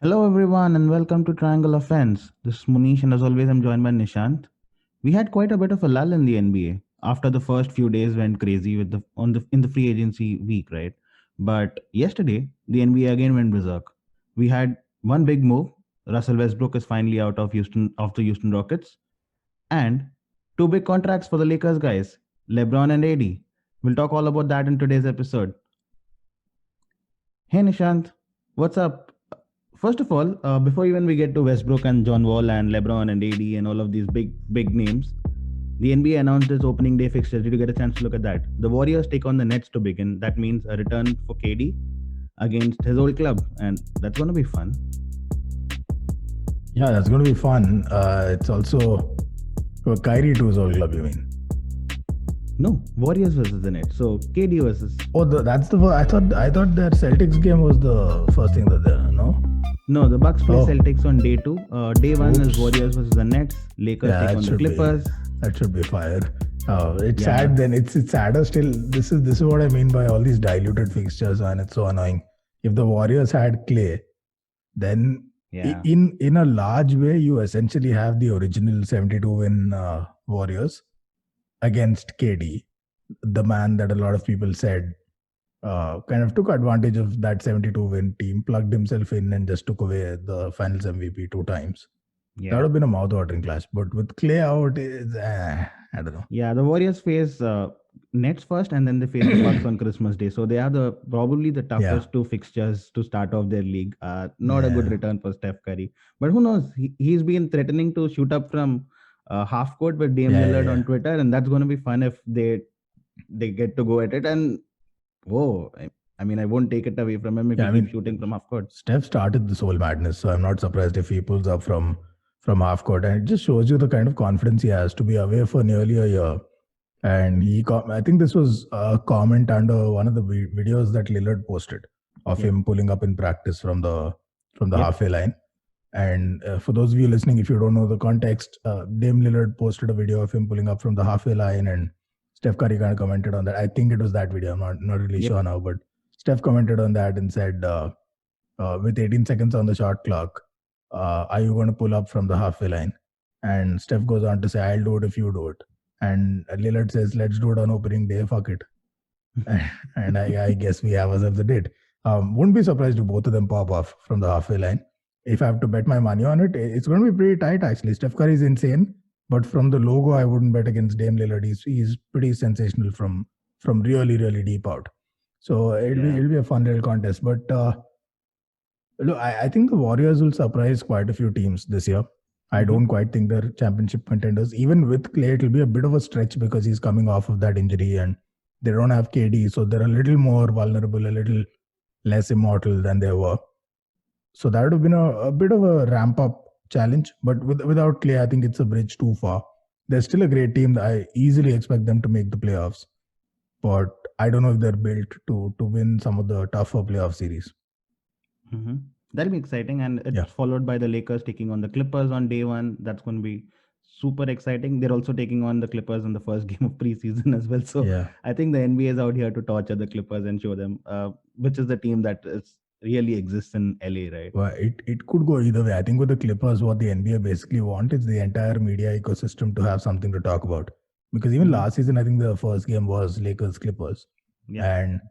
Hello, everyone, and welcome to Triangle Offense. This is Monish, and as always, I'm joined by Nishant. We had quite a bit of a lull in the NBA after the first few days went crazy with the on the in the free agency week, right? But yesterday, the NBA again went berserk. We had one big move. Russell Westbrook is finally out of the Houston Rockets, and two big contracts for the Lakers guys, LeBron and AD. We'll talk all about that in today's episode. Hey Nishant, what's up? First of all, before even we get to Westbrook and John Wall and LeBron and AD and all of these big names, the NBA announced its opening day fixtures. Did you get a chance to look at that? The Warriors take on the Nets to begin. That means a return for KD against his old club, and that's going to be fun. Yeah, that's going to be fun. It's also for Kyrie to his old club, you mean? No, Warriors versus the Nets. So KD versus. Oh, that's the. I thought their Celtics game was the first thing that they no. No, the Bucks play Oh, Celtics on day two. Day one is oops. Warriors versus the Nets. Lakers Yeah, take on that the should be Clippers. that should be fire. It's Yeah, sad. Then it's sadder still. This is what I mean by all these diluted fixtures, and it's so annoying. If the Warriors had Clay, then yeah, in a large way, you essentially have the original 72 win Warriors against KD, the man that a lot of people said kind of took advantage of that 72 win team, plugged himself in, and just took away the finals MVP two times. That would yeah. have been a mouth-watering clash. But with Clay out, I don't know. Yeah, the Warriors face Nets first, and then they face the Bucks on Christmas Day. So they are the probably the Yeah, toughest two fixtures to start off their league. Not a good yeah, return for Steph Curry, but who knows? He's been threatening to shoot up from half court with Dame yeah, yeah, Lillard yeah. on Twitter, and that's going to be fun if they get to go at it. And whoa, I mean, I won't take it away from him if Yeah, he I keeps mean, shooting from half court. Steph started this whole madness, so I'm not surprised if he pulls up from half court, and it just shows you the kind of confidence he has to be away for nearly a year. And I think this was a comment under one of the videos that Lillard posted of Yep, him pulling up in practice from the yep. halfway line. And for those of you listening, if you don't know the context, Dame Lillard posted a video of him pulling up from the halfway line, and Steph Curry kind of commented on that. I think it was that video. I'm not really Yep. sure now, but Steph commented on that and said, with 18 seconds on the shot clock, are you going to pull up from the halfway line? And Steph goes on to say, I'll do it if you do it. And Lillard says, let's do it on opening day. Fuck it. And I guess we have ourselves a date. Wouldn't be surprised if both of them pop off from the halfway line. If I have to bet my money on it, it's going to be pretty tight, actually. Steph Curry is insane. But from the logo, I wouldn't bet against Dame Lillard. He's pretty sensational from really, really deep out. So Yeah. it'll be a fun little contest. But look, I think the Warriors will surprise quite a few teams this year. I Mm-hmm. don't quite think they're championship contenders. Even with Clay, it'll be a bit of a stretch because he's coming off of that injury and they don't have KD. So they're a little more vulnerable, a little less immortal than they were. So that would have been a bit of a ramp up challenge. But without Clay, I think it's a bridge too far. They're still a great team. I easily expect them to make the playoffs. But I don't know if they're built to win some of the tougher playoff series. Mm-hmm. That'll be exciting, and Yeah. it's followed by the Lakers taking on the Clippers on day one. That's going to be super exciting. They're also taking on the Clippers in the first game of preseason as well. So Yeah. I think the NBA is out here to torture the Clippers and show them which is the team that is really exists in LA, right? Well, it could go either way. I think with the Clippers, what the NBA basically want is the entire media ecosystem to have something to talk about. Because even Mm-hmm. last season, I think the first game was Lakers Clippers, Yeah. and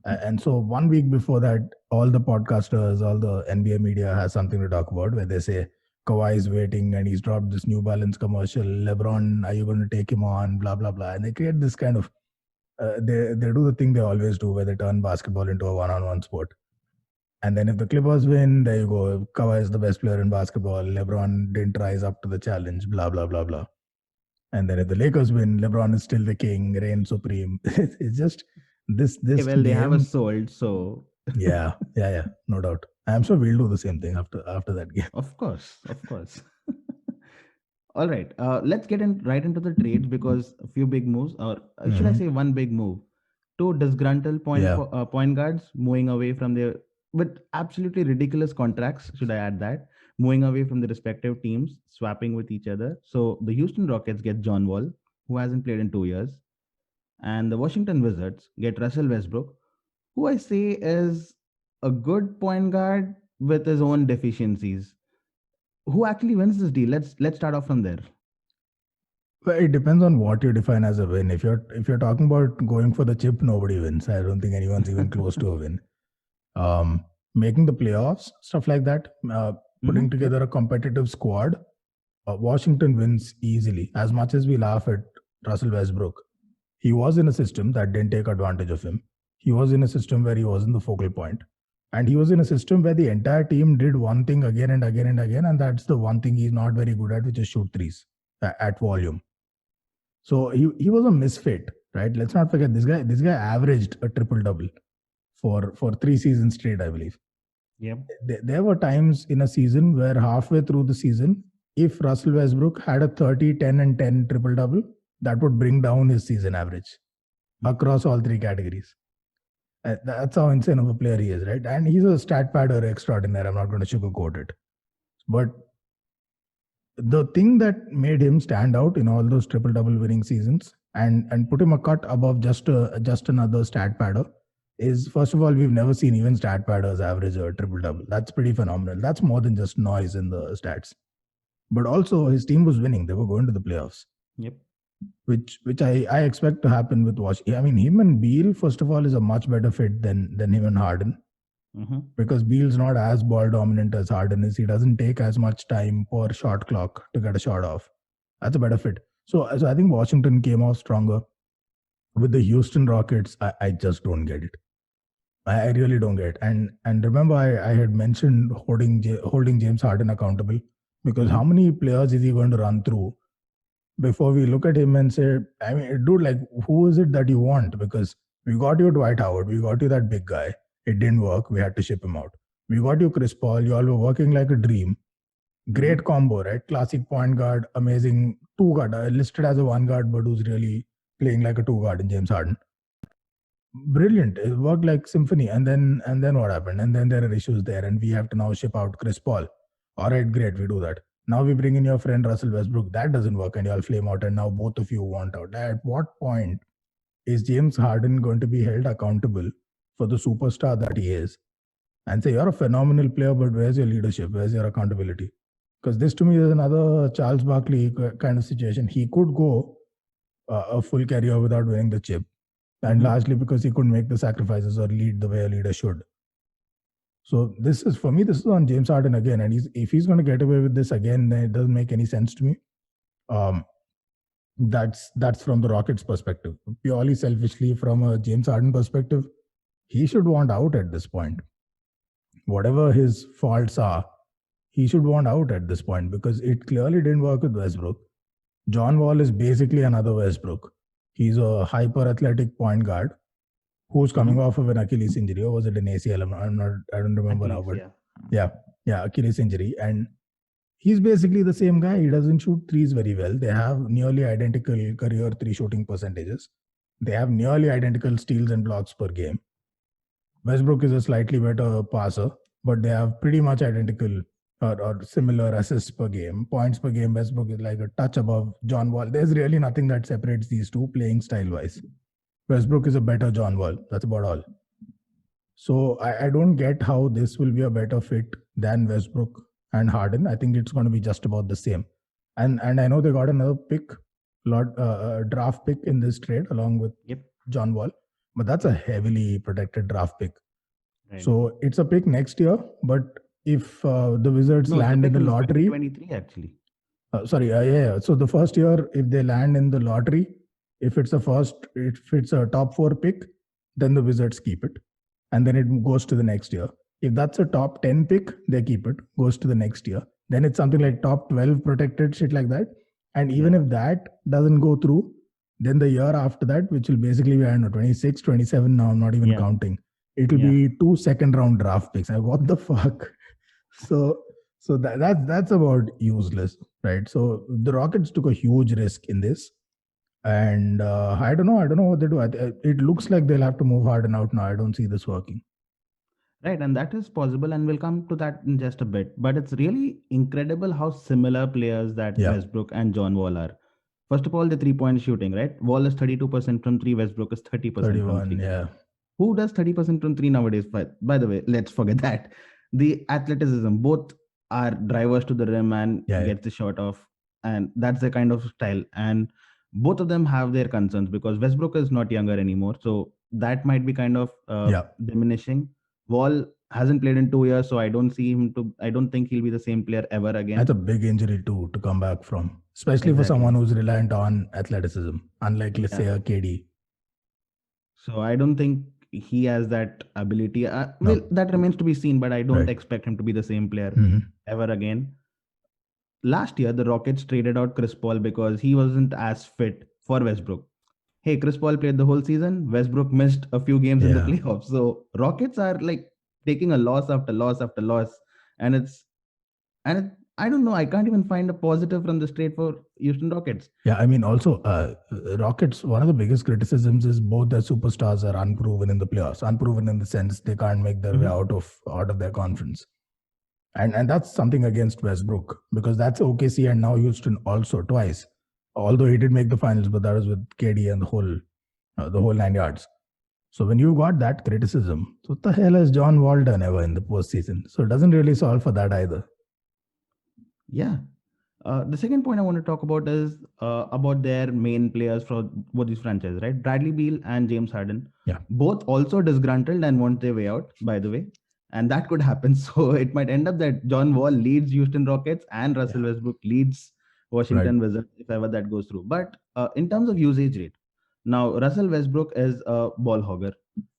and so 1 week before that, all the podcasters, all the NBA media has something to talk about where they say Kawhi is waiting and he's dropped this New Balance commercial. LeBron, are you going to take him on? Blah blah blah, and they create this kind of they do the thing they always do where they turn basketball into a one-on-one sport. And then if the Clippers win, there you go. Kawhi is the best player in basketball. LeBron didn't rise up to the challenge. Blah blah blah blah. And then if the Lakers win, LeBron is still the king, reign supreme. It's just this Well, they have us game. sold, so Yeah, yeah, yeah, no doubt. I'm sure we'll do the same thing after that game. of course, of course. All right, let's get right into the trades because a few big moves, or should I Hmm. say one big move? Two disgruntled Yeah, point guards moving away from their with absolutely ridiculous contracts. Should I add that moving away from the respective teams, swapping with each other? So the Houston Rockets get John Wall, who hasn't played in 2 years, and the Washington Wizards get Russell Westbrook, who I say is a good point guard, with his own deficiencies. Who actually wins this deal? Let's start off from there. Well, it depends on what you define as a win. If you're talking about going for the chip, nobody wins. I don't think anyone's even close to a win. Making the playoffs, stuff like that, putting Yep. together a competitive squad, Washington wins easily. As much as we laugh at Russell Westbrook, he was in a system that didn't take advantage of him. He was in a system where he wasn't the focal point. And he was in a system where the entire team did one thing again and again and again. And that's the one thing he's not very good at, which is shoot threes at volume. So he was a misfit, right? Let's not forget this guy. This guy averaged a triple double for 3 seasons straight, I believe. Yep. There were times in a season where halfway through the season, if Russell Westbrook had a 30, 10, and 10 triple double, that would bring down his season average across all 3 categories. That's how insane of a player he is, right? And he's a stat padder extraordinaire. I'm not going to sugarcoat it. But the thing that made him stand out in all those triple double winning seasons and put him a cut above just another stat padder is, first of all, we've never seen even stat padders average a triple double. That's pretty phenomenal. That's more than just noise in the stats. But also his team was winning. They were going to the playoffs. Yep. Which I expect to happen with Washington. I mean, him and Beal, first of all, is a much better fit than him and Harden. Because Beal's not as ball dominant as Harden is. He doesn't take as much time per shot clock to get a shot off. That's a better fit. So I think Washington came off stronger. With the Houston Rockets, I just don't get it. I really don't get it. And remember, I had mentioned holding James Harden accountable, because how many players is he going to run through before we look at him and say, I mean, dude, like, who is it that you want? Because we got you Dwight Howard, we got you that big guy. It didn't work. We had to ship him out. We got you Chris Paul. You all were working like a dream. Great combo, right? Classic point guard, amazing two guard, listed as a one guard, but who's really playing like a two guard in James Harden. Brilliant. It worked like symphony. And then what happened? And then there are issues there, and we have to now ship out Chris Paul. All right, great, we do that. Now we bring in your friend Russell Westbrook. That doesn't work, and you all flame out, and now both of you want out. At what point is James Harden going to be held accountable for the superstar that he is and say, you're a phenomenal player, but where's your leadership? Where's your accountability? Because this to me is another Charles Barkley kind of situation. He could go a full career without winning the chip, and largely because he couldn't make the sacrifices or lead the way a leader should. So this is on James Harden again. And if he's going to get away with this again, then it doesn't make any sense to me. That's from the Rockets' perspective. Purely selfishly, from a James Harden perspective, he should want out at this point. Whatever his faults are, he should want out at this point, because it clearly didn't work with Westbrook. John Wall is basically another Westbrook. He's a hyper-athletic point guard who's coming off of an Achilles injury. Or was it an ACL? I don't remember now. But yeah, Achilles injury. And he's basically the same guy. He doesn't shoot threes very well. They have nearly identical career three shooting percentages. They have nearly identical steals and blocks per game. Westbrook is a slightly better passer, but they have pretty much identical or similar assists per game. Points per game, Westbrook is like a touch above John Wall. There's really nothing that separates these two playing style-wise. Westbrook is a better John Wall. That's about all. So I don't get how this will be a better fit than Westbrook and Harden. I think it's going to be just about the same. And I know they got another draft pick in this trade along with John Wall. But that's a heavily protected draft pick. Right. So it's a pick next year. But if the Wizards land in the lottery... 2023 actually. So the first year, if they land in the lottery, if it's a top 4 pick, then the Wizards keep it. And then it goes to the next year. If that's a top 10 pick, they keep it, goes to the next year. Then it's something like top 12 protected, shit like that. And even if that doesn't go through, then the year after that, which will basically be, 26, 27, now I'm not even counting. It will be 2 second-round draft picks. What the fuck? So that's about useless, right? So the Rockets took a huge risk in this. And I don't know what they do. It looks like they'll have to move Harden out now. I don't see this working. Right, and that is possible, and we'll come to that in just a bit. But it's really incredible how similar players that Westbrook and John Wall are. First of all, the 3-point shooting, right? Wall is 32% from 3, Westbrook is 30% from 3. Yeah. Who does 30% from 3 nowadays? By the way, let's forget that. the athleticism, both are drivers to the rim and Yeah, gets the shot off, and that's the kind of style. And both of them have their concerns because Westbrook is not younger anymore, so that might be kind of yeah. diminishing. Wall hasn't played in 2 years, so I don't see him to. I don't think he'll be the same player ever That's again. a big injury too to come back from, especially for someone Exactly. who's reliant on athleticism, unlike, let's say, Yeah. a KD. So I don't think he has that ability. Well, No, that remains to be seen, but I don't right. expect him to be the same player Hmm. ever again. Last year, the Rockets traded out Chris Paul because he wasn't as fit for Westbrook. Hey, Chris Paul played the whole season. Westbrook missed a few games in the Yeah. playoffs. So Rockets are like taking a loss after loss after loss, and I don't know. I can't even find a positive from the straight for Houston Rockets. Yeah, I mean, also, Rockets, one of the biggest criticisms is both their superstars are unproven in the playoffs. Unproven in the sense they can't make their way Hmm. out of their conference. And that's something against Westbrook, because that's OKC and now Houston also twice. Although he did make the finals, but that was with KD and the whole 9 yards. So when you got that criticism, so what the hell has John Wall done ever in the postseason? So it doesn't really solve for that either. Yeah. The second point I want to talk about is about their main players for both these franchises, right? Bradley Beal and James Harden, Yeah, both also disgruntled and want their way out, by the way. And that could happen. So it might end up that John Wall leads Houston Rockets and Russell yeah, Westbrook leads right. Washington Wizards if ever that goes through. But in terms of usage rate, now Russell Westbrook is a ball hogger,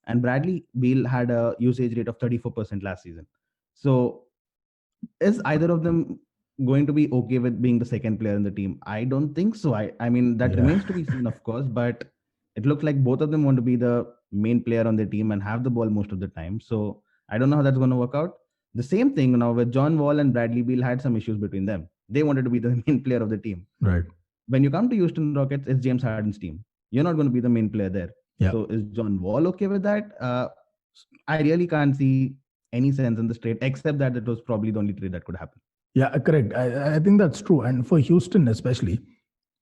and Bradley Beal had a usage rate of 34% last season. So is either of them going to be okay with being the second player in the team? I don't think so. I mean that Yeah. remains to be seen, of course, but it looks like both of them want to be the main player on the team and have the ball most of the time. So I don't know how that's going to work out. The same thing now with John Wall and Bradley Beal had some issues between them. They wanted to be the main player of the team. Right. When you come to Houston Rockets, it's James Harden's team. You're not going to be the main player there. Yeah. So is John Wall okay with that? I really can't see any sense in this trade, except that it was probably the only trade that could happen. Yeah, correct. I think that's true. And for Houston, especially,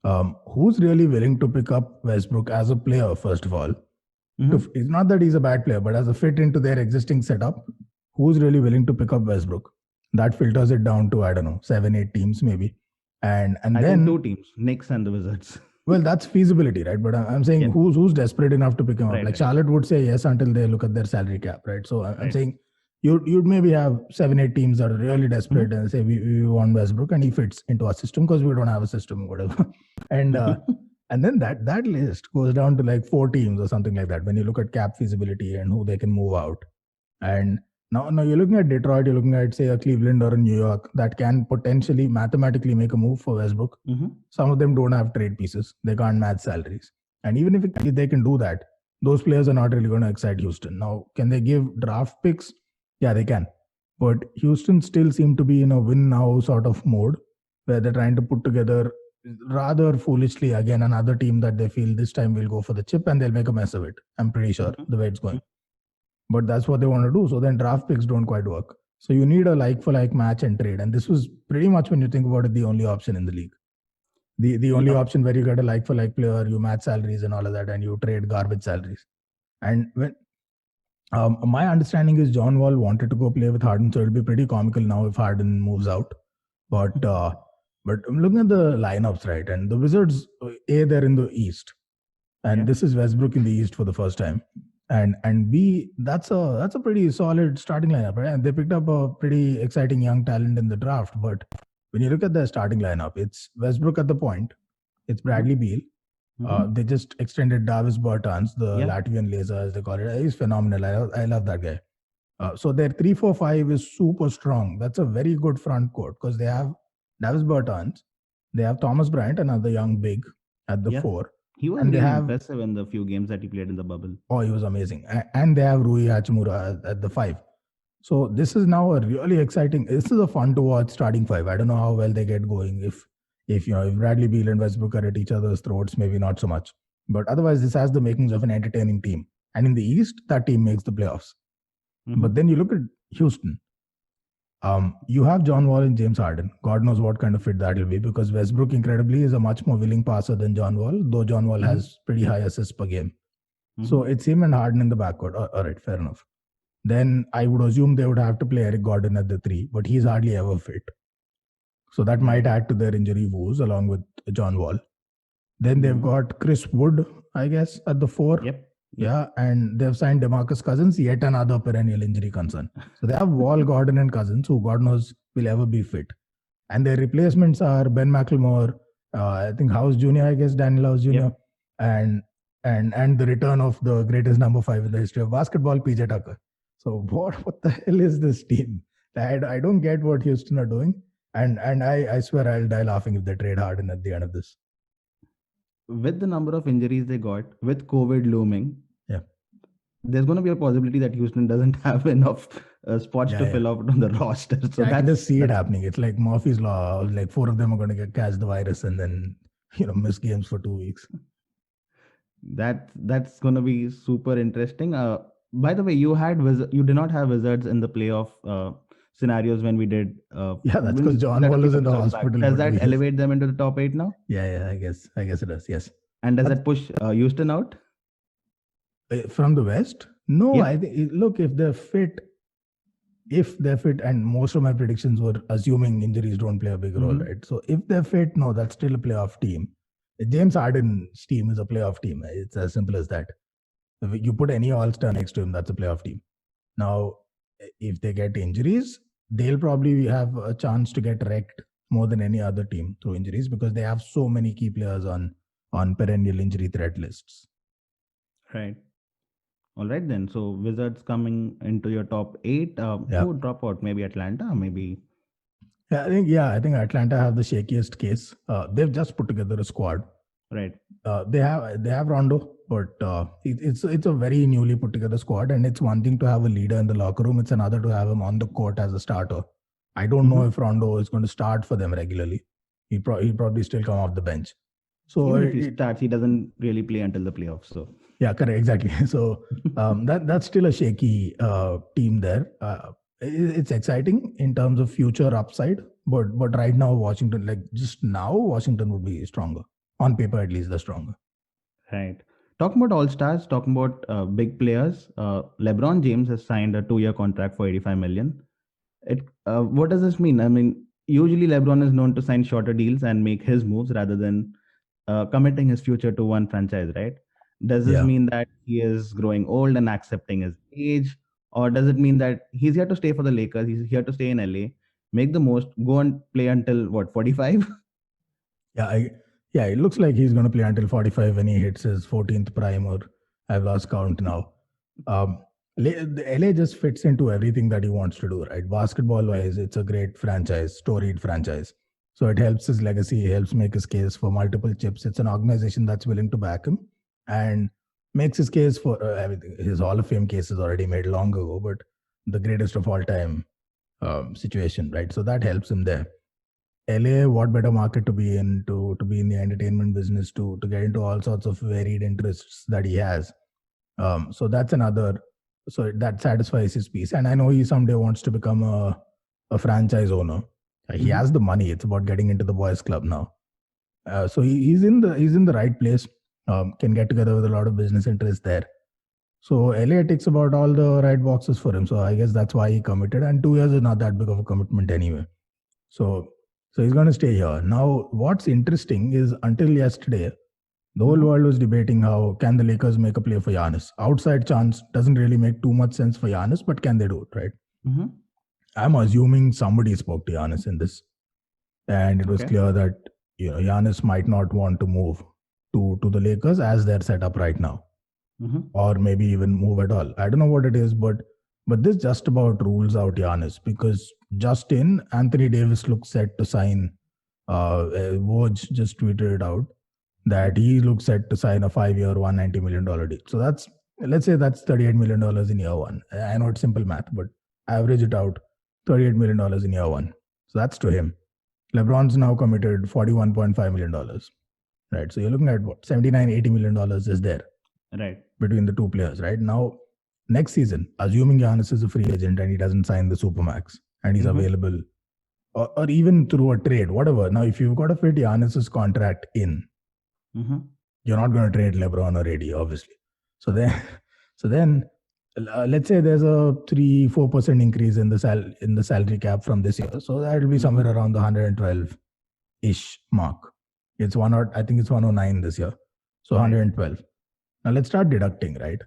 who's really willing to pick up Westbrook as a player, first of all? Mm-hmm. It's not that he's a bad player, but as a fit into their existing setup, who's really willing to pick up Westbrook? That filters it down to, I don't know, 7, 8 teams maybe. And I think then, two teams, Knicks and the Wizards. well, that's feasibility, right? But I'm saying Yeah, who's desperate enough to pick him up? right, Like right, Charlotte would say yes until they look at their salary cap, right? So I'm right. saying you'd maybe have 7, 8 teams that are really desperate Mm-hmm. and say we want Westbrook and he fits into our system because we don't have a system, whatever. and and then that list goes down to like 4 teams or something like that when you look at cap feasibility and who they can move out. And now you're looking at Detroit, you're looking at say a Cleveland or a New York that can potentially mathematically make a move for Westbrook. Mm-hmm. Some of them don't have trade pieces. They can't match salaries. And even if they can do that, those players are not really going to excite Houston. Now, can they give draft picks? Yeah, they can. But Houston still seem to be in a win now sort of mode where they're trying to put together rather foolishly again another team that they feel this time will go for the chip and they'll make a mess of it. I'm pretty sure Mm-hmm. the way it's going. But that's what they want to do. So then draft picks don't quite work. So you need a like for like match and trade. And this was pretty much, when you think about it, the only option in the league. The only Yeah. option where you get a like for like player, you match salaries and all of that, and you trade garbage salaries. And when my understanding is John Wall wanted to go play with Harden, so it'll be pretty comical now if Harden moves out. But I'm looking at the lineups, right? And the Wizards, they're in the East, and Yeah. this is Westbrook in the East for the first time. And B, that's a pretty solid starting lineup, right? And they picked up a pretty exciting young talent in the draft. But when you look at their starting lineup, it's Westbrook at the point, it's Bradley Beal. Mm-hmm. They just extended Davis Bertans, the Yeah. Latvian laser, as they call it. He's phenomenal. I love that guy. So their 3-4-5 is super strong. That's a very good front court because they have Davis Bertans, they have Thomas Bryant, another young big at the Yeah. 4, He was and they really have impressive in the few games that he played in the bubble. he was amazing, and they have Rui Hachimura at the 5. So this is now a really exciting. This is a fun to watch starting 5. I don't know how well they get going. If Bradley Beal and Westbrook are at each other's throats, maybe not so much. But otherwise, this has the makings of an entertaining team. And in the East, that team makes the playoffs. Mm-hmm. But then you look at Houston. You have John Wall and James Harden. God knows what kind of fit that will be, because Westbrook, incredibly, is a much more willing passer than John Wall, though John Wall has pretty high assists per game. Mm-hmm. So it's him and Harden in the backcourt. All right, fair enough. then I would assume they would have to play Eric Gordon at the 3, but he's hardly ever fit. So that might add to their injury woes along with John Wall. Then they've got Chris Wood, I guess, at the 4. Yep. Yeah, and they've signed DeMarcus Cousins, yet another perennial injury concern. So they have Wall, Gordon, and Cousins, who God knows will ever be fit. And their replacements are Ben McLemore, I think House Jr., I guess, Daniel House Jr., and the return of the greatest number 5 in the history of basketball, PJ Tucker. So what the hell is this team? I don't get what Houston are doing. And I swear I'll die laughing if they trade Harden at the end of this. With the number of injuries they got, with COVID looming, there's going to be a possibility that Houston doesn't have enough spots to fill out on the roster. So I can just see it happening. It's like Murphy's Law. Like 4 of them are going to catch the virus and then miss games for 2 weeks. That's going to be super interesting. By the way, you did not have Wizards in the playoff scenarios when we did. That's because John Wall is in the hospital. Does that elevate them into the top 8 now? Yeah, I guess it does. Yes. And does that push Houston out from the West? No, I think. Look, if they're fit, and most of my predictions were assuming injuries don't play a big role, right? So if they're fit, no, that's still a playoff team. James Harden's team is a playoff team. It's as simple as that. If you put any All-Star next to him, that's a playoff team. Now, if they get injuries, they'll probably have a chance to get wrecked more than any other team through injuries because they have so many key players on perennial injury threat lists. Right. All right then. So Wizards coming into your top 8. Who would drop out? Maybe Atlanta. Maybe. I think Atlanta have the shakiest case. They've just put together a squad. Right. They have Rondo, but it's a very newly put together squad, and it's one thing to have a leader in the locker room. It's another to have him on the court as a starter. I don't know if Rondo is going to start for them regularly. He'll probably still come off the bench. So even if he starts, he doesn't really play until the playoffs. So yeah, correct, exactly. So that's still a shaky team there. It's exciting in terms of future upside, but right now Washington would be stronger. On paper, at least, they're stronger. Right. Talking about all-stars, talking about big players, LeBron James has signed a 2-year contract for $85 million. What does this mean? I mean, usually LeBron is known to sign shorter deals and make his moves rather than committing his future to one franchise, right? Does this mean that he is growing old and accepting his age? Or does it mean that he's here to stay for the Lakers, he's here to stay in LA, make the most, go and play until, 45? Yeah, it looks like he's going to play until 45 when he hits his 14th prime, or I've lost count now. LA just fits into everything that he wants to do, right? Basketball-wise, it's a great franchise, storied franchise. So it helps his legacy, helps make his case for multiple chips. It's an organization that's willing to back him and makes his case for his Hall of Fame case is already made long ago, but the greatest of all time situation, right? So that helps him there. LA, what better market to be in to be in the entertainment business, to get into all sorts of varied interests that he has. So that's another. So that satisfies his piece. And I know he someday wants to become a franchise owner. He has the money. It's about getting into the boys' club now. So he's in the right place. Can get together with a lot of business interests there. So LA ticks about all the right boxes for him. So I guess that's why he committed. And 2 years is not that big of a commitment anyway. So he's going to stay here. Now, what's interesting is until yesterday, the whole world was debating how can the Lakers make a play for Giannis. Outside chance doesn't really make too much sense for Giannis, but can they do it, right? I'm assuming somebody spoke to Giannis in this. And it was clear that Giannis might not want to move to the Lakers as they're set up right now. Or maybe even move at all. I don't know what it is, but this just about rules out Giannis, because Anthony Davis looks set to sign. Woj just tweeted it out that he looks set to sign a 5-year, $190 million deal. So let's say that's $38 million in year one. I know it's simple math, but average it out, $38 million in year one. So that's to him. LeBron's now committed $41.5 million. Right. So you're looking at what? $79, $80 million is there. Right. Between the two players, right? Now, next season, assuming Giannis is a free agent and he doesn't sign the Supermax and he's available, or even through a trade, whatever. Now, if you've got to fit Giannis's contract in, you're not going to trade LeBron or AD, obviously. So then let's say there's a 3-4% increase in the salary cap from this year, so that will be somewhere Mm-hmm. around the 112 ish mark. It's I think it's 109 this year, so Right. 112. Now let's start deducting, right?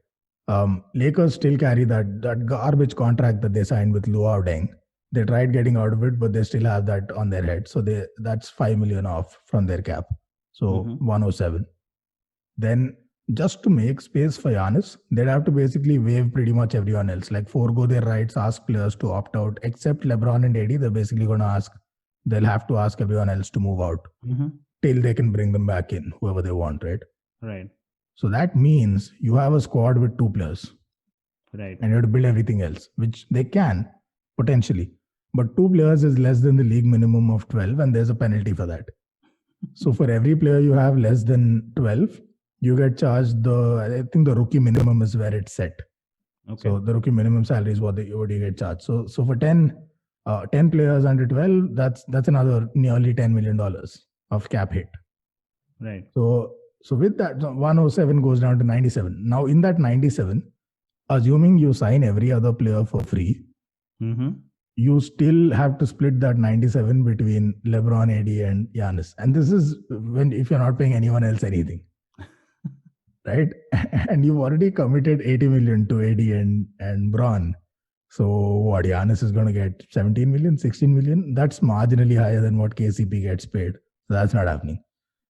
Lakers still carry that garbage contract that they signed with Luau Deng. They tried getting out of it, but they still have that on their head. So that's 5 million off from their cap. So Mm-hmm. 107. Then just to make space for Giannis, they'd have to basically waive pretty much everyone else, like forego their rights, ask players to opt out, except LeBron and AD. They're basically going to they'll have to ask everyone else to move out Mm-hmm. till they can bring them back in, whoever they want, right? Right. So that means you have a squad with two players Right. and you have to build everything else, which they can potentially. But two players is less than the league minimum of 12, and there's a penalty for that. So for every player you have less than 12, you get charged I think the rookie minimum is where it's set. Okay. So the rookie minimum salary is what you get charged. So for 10 players under 12, that's another nearly $10 million of cap hit. Right. So with that, 107 goes down to 97. Now in that 97, assuming you sign every other player for free, Mm-hmm. you still have to split that 97 between LeBron, AD, and Giannis. And this is if you're not paying anyone else anything, right? And you've already committed 80 million to AD and Bron. So what, Giannis is going to get 17 million, 16 million? That's marginally higher than what KCP gets paid. So that's not happening.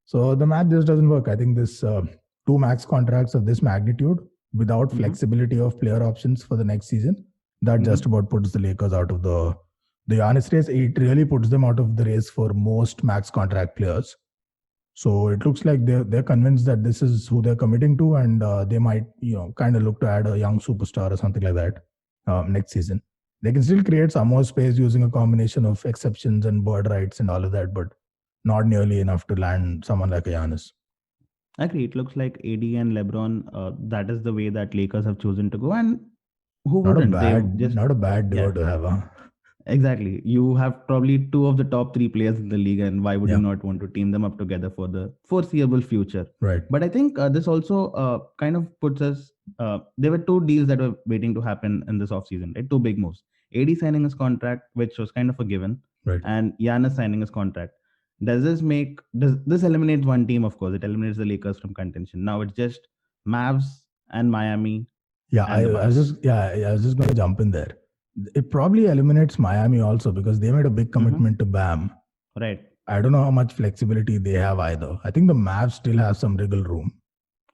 So the math just doesn't work. I think this two max contracts of this magnitude without Mm-hmm. flexibility of player options for the next season, that Mm-hmm. just about puts the Lakers out of the Giannis race. It really puts them out of the race for most max contract players. So it looks like they're convinced that this is who they're committing to, and they might kind of look to add a young superstar or something like that next season. They can still create some more space using a combination of exceptions and bird rights and all of that, but not nearly enough to land someone like a Giannis. I agree. It looks like AD and LeBron. That is the way that Lakers have chosen to go, and who Not a wouldn't? They bad, just not a bad yeah. duo to have, huh? Exactly. You have probably two of the top three players in the league, and why would you Yeah, not want to team them up together for the foreseeable future? right. But I think this also kind of puts us. There were two deals that were waiting to happen in this offseason, right? Two big moves. AD signing his contract, which was kind of a given, Right. and Giannis signing his contract. Does this eliminates one team? Of course, it eliminates the Lakers from contention. Now it's just Mavs and Miami Yeah, and the Bucks. I was just going to jump in there. It probably eliminates Miami also because they made a big Mm-hmm. commitment to Bam. Right. I don't know how much flexibility they have either. I think the Mavs still have some wriggle room.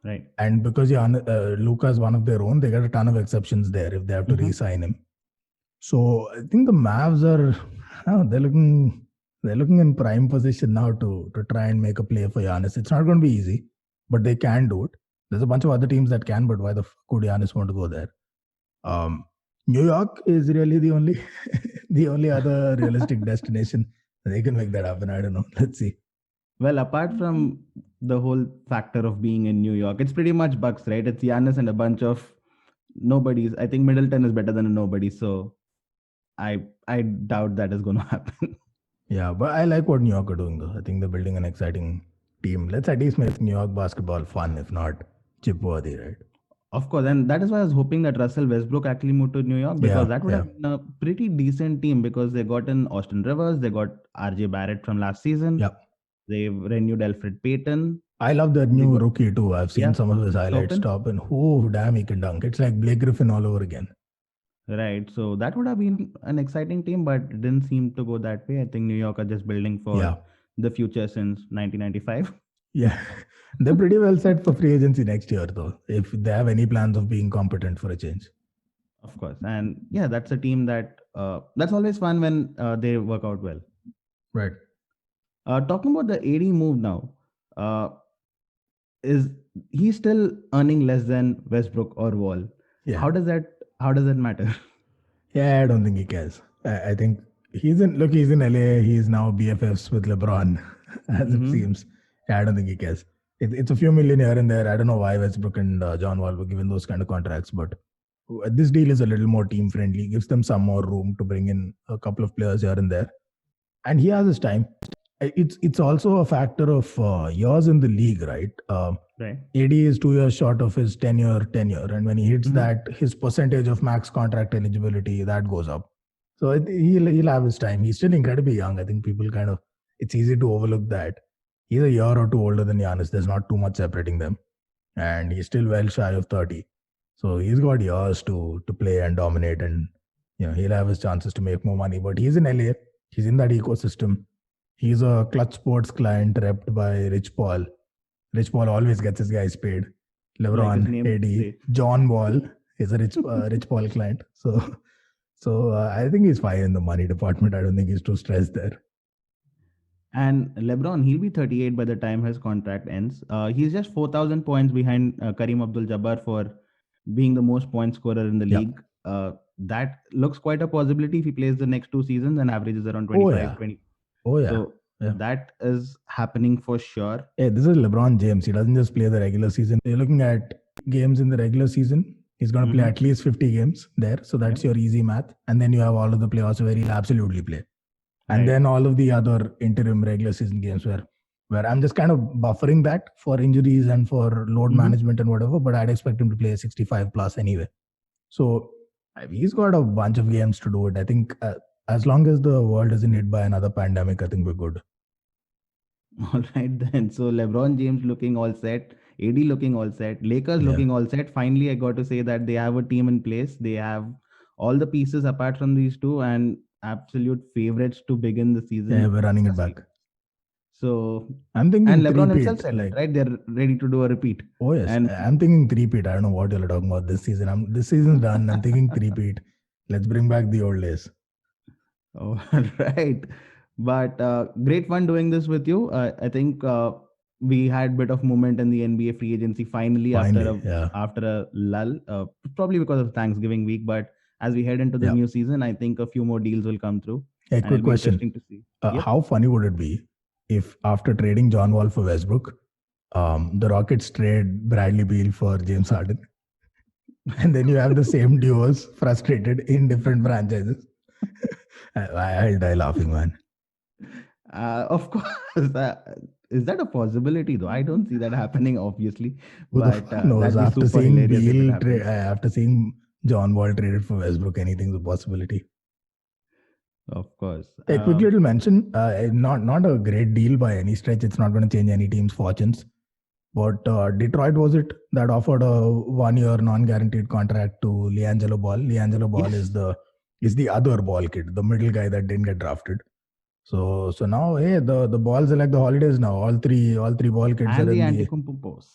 Right. And because Luka is one of their own, they got a ton of exceptions there if they have to Mm-hmm. re-sign him. So I think the Mavs are they're looking in prime position now to try and make a play for Giannis. It's not going to be easy, but they can do it. There's a bunch of other teams that can, but why the fuck would Giannis want to go there? New York is really the only the only other realistic destination. They can make that happen. I don't know. Let's see. Well, apart from the whole factor of being in New York, it's pretty much Bucks, right? It's Giannis and a bunch of nobodies. I think Middleton is better than a nobody, so I doubt that is going to happen. Yeah, but I like what New York are doing though. I think they're building an exciting team. Let's at least make New York basketball fun, if not chip worthy, right? Of course, and that is why I was hoping that Russell Westbrook actually moved to New York Yeah, because that would yeah. have been a pretty decent team because they got in Austin Rivers, they got RJ Barrett from last season, Yeah. they've renewed Alfred Payton, I love that and they new got rookie too. I've seen yeah, some of his highlights Toppin. top and oh damn he can dunk. It's like Blake Griffin all over again. Right. So that would have been an exciting team, but it didn't seem to go that way. I think New York are just building for Yeah. the future since 1995. Yeah. They're pretty well set for free agency next year though, if they have any plans of being competent for a change. Of course. And yeah, that's a team that's always fun when they work out well. Right. Talking about the AD move now, uh, is he still earning less than Westbrook or Wall? Yeah. How does that matter? Yeah, I don't think he cares. I think he's in LA, he's now BFFs with LeBron, as it Mm-hmm. seems. Yeah, I don't think he cares. It's a few million here and there. I don't know why Westbrook and John Wall were given those kind of contracts, but this deal is a little more team friendly, gives them some more room to bring in a couple of players here and there. And he has his time. It's also a factor of years in the league, right? Right. AD is 2 years short of his tenure, and when he hits that, his percentage of max contract eligibility that goes up. So he'll have his time. He's still incredibly young. I think people it's easy to overlook that. He's a year or two older than Giannis. There's not too much separating them, and he's still well shy of 30. So he's got years to play and dominate, and he'll have his chances to make more money. But he's in LA. He's in that ecosystem. He's a Clutch Sports client repped by Rich Paul. Rich Paul always gets his guys paid. LeBron, AD, John Wall is a Rich Paul client. So I think he's fine in the money department. I don't think he's too stressed there. And LeBron, he'll be 38 by the time his contract ends. He's just 4,000 points behind Kareem Abdul-Jabbar for being the most point scorer in the league. That looks quite a possibility if he plays the next 2 seasons and averages around 25, 20. Oh, yeah. So that is happening for sure. Hey, this is LeBron James. He doesn't just play the regular season. You're looking at games in the regular season. He's going to play at least 50 games there. So that's your easy math. And then you have all of the playoffs where he'll absolutely play. And then all of the other interim regular season games where I'm just kind of buffering that for injuries and for load management and whatever. But I'd expect him to play 65 plus anyway. So he's got a bunch of games to do it. I think as long as the world isn't hit by another pandemic, I think we're good. All right then. So LeBron James looking all set, AD looking all set, Lakers looking all set. Finally, I got to say that they have a team in place. They have all the pieces apart from these two and absolute favorites to begin the season. Yeah, we're running it back. So I'm thinking, and LeBron himself said it, right? They're ready to do a repeat. Oh yes, and I'm thinking three-peat. I don't know what you're talking about this season. This season's done. I'm thinking three-peat. Let's bring back the old days. Oh, right. But great fun doing this with you. I think we had a bit of movement in the NBA free agency finally after a lull, probably because of Thanksgiving week. But as we head into the new season, I think a few more deals will come through. A quick question. To see. How funny would it be if after trading John Wall for Westbrook, the Rockets trade Bradley Beal for James Harden? And then you have the same duos frustrated in different franchises. I'll die laughing, man. Of course. Is that a possibility though? I don't see that happening, obviously. But after seeing Beal after seeing John Wall traded for Westbrook, anything's a possibility. Of course. A quick little mention, not a great deal by any stretch. It's not going to change any team's fortunes. But Detroit was it that offered a 1-year non-guaranteed contract to LiAngelo Ball. LiAngelo Ball is the other Ball kid, the middle guy that didn't get drafted. So now, hey, the Balls are like the holidays now. All three Ball kids and are the in Antetokounmpos.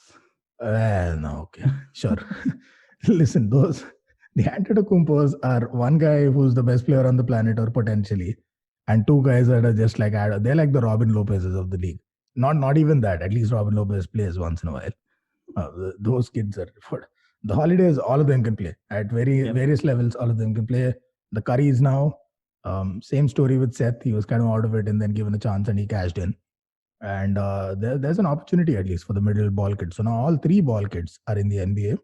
No, okay, sure. Listen, the Antetokounmpos are one guy who's the best player on the planet or potentially, and two guys that are just like they're like the Robin Lopez's of the league. Not even that. At least Robin Lopez plays once in a while. Those kids are for the holidays. All of them can play at various levels. All of them can play. The Currys now. Same story with Seth. He was kind of out of it and then given a chance and he cashed in. And there's an opportunity at least for the middle ball kids. So now all three ball kids are in the NBA.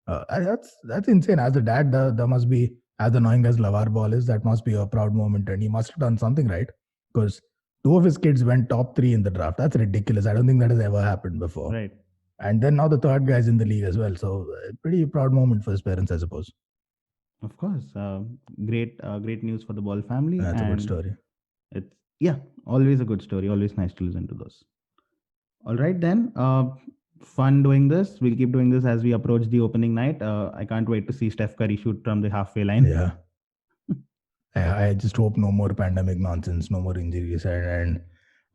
That's insane. As a dad, there must be, as annoying as LeVar Ball is, that must be a proud moment. And he must have done something right because 2 of his kids went top 3 in the draft. That's ridiculous. I don't think that has ever happened before. Right. And then now the third guy's in the league as well. So pretty proud moment for his parents, I suppose. Of course. Great news for the Ball family. That's a good story. It's always a good story. Always nice to listen to those. All right then. Fun doing this. We'll keep doing this as we approach the opening night. I can't wait to see Steph Curry shoot from the halfway line. Yeah. I just hope no more pandemic nonsense, no more injuries, and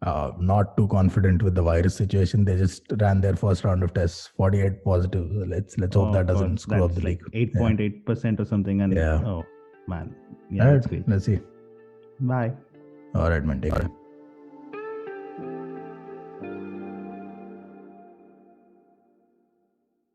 not too confident with the virus situation. They just ran their first round of tests, 48 positive. Let's hope that doesn't screw up the league. 8.8% or something. And oh man, that's great. Let's see. Bye. All right, man. Take care.